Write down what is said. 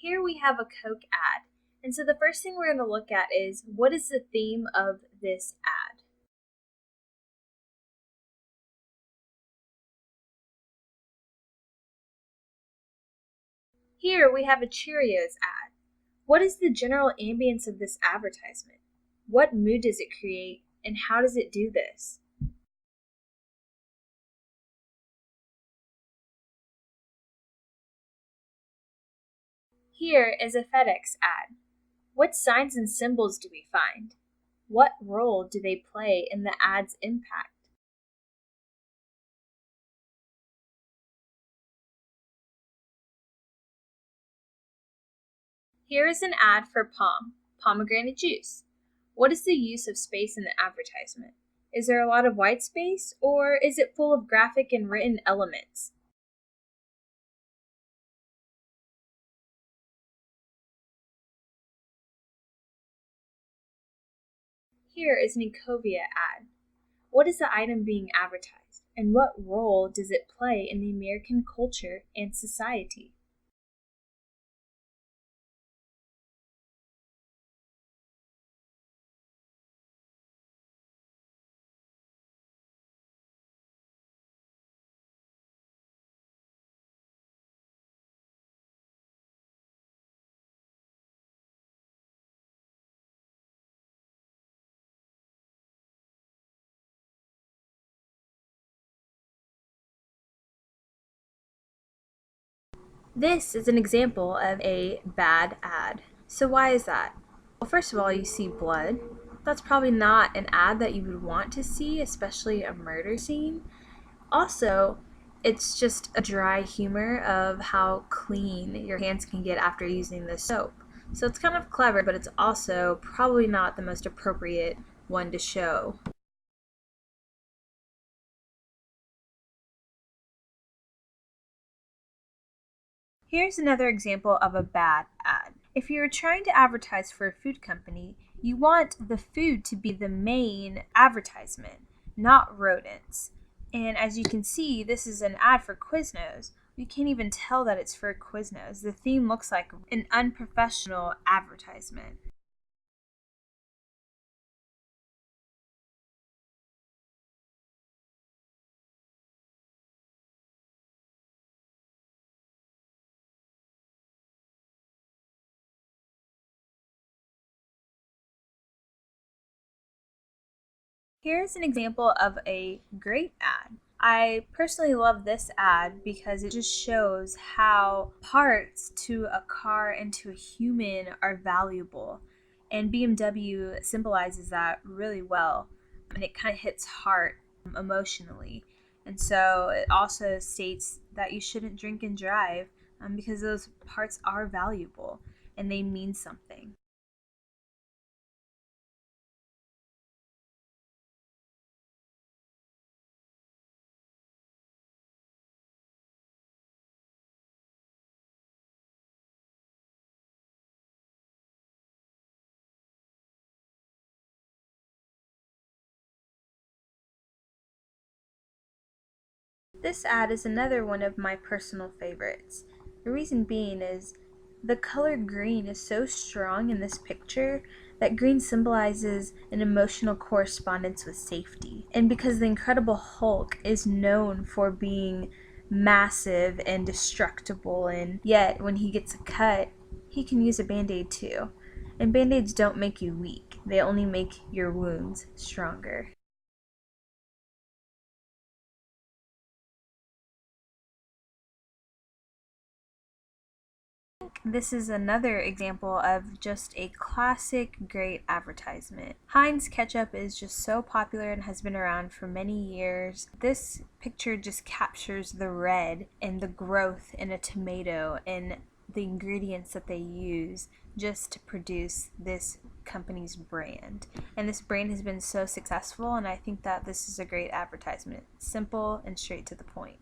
Here we have a Coke ad. And so the first thing we're going to look at is, what is the theme of this ad? Here we have a Cheerios ad. What is the general ambience of this advertisement? What mood does it create, and how does it do this? Here is a FedEx ad. What signs and symbols do we find? What role do they play in the ad's impact? Here is an ad for pomegranate juice. What is the use of space in the advertisement? Is there a lot of white space, or is it full of graphic and written elements? Here is an Ecovia ad. What is the item being advertised, and what role does it play in the American culture and society? This is an example of a bad ad. So why is that? Well, first of all, you see blood. That's probably not an ad that you would want to see, especially a murder scene. Also, it's just a dry humor of how clean your hands can get after using the soap. So it's kind of clever, but it's also probably not the most appropriate one to show. Here's another example of a bad ad. If you're trying to advertise for a food company, you want the food to be the main advertisement, not rodents. And as you can see, this is an ad for Quiznos. You can't even tell that it's for Quiznos. The theme looks like an unprofessional advertisement. Here's an example of a great ad. I personally love this ad because it just shows how parts to a car and to a human are valuable. And BMW symbolizes that really well. And it kind of hits heart emotionally. And so it also states that you shouldn't drink and drive because those parts are valuable and they mean something. This ad is another one of my personal favorites. The reason being is the color green is so strong in this picture that green symbolizes an emotional correspondence with safety. And because the Incredible Hulk is known for being massive and destructible, and yet when he gets a cut, he can use a band-aid too. And band-aids don't make you weak, they only make your wounds stronger. This is another example of just a classic great advertisement. Heinz ketchup is just so popular and has been around for many years. This picture just captures the red and the growth in a tomato and the ingredients that they use just to produce this company's brand. And this brand has been so successful, and I think that this is a great advertisement. Simple and straight to the point.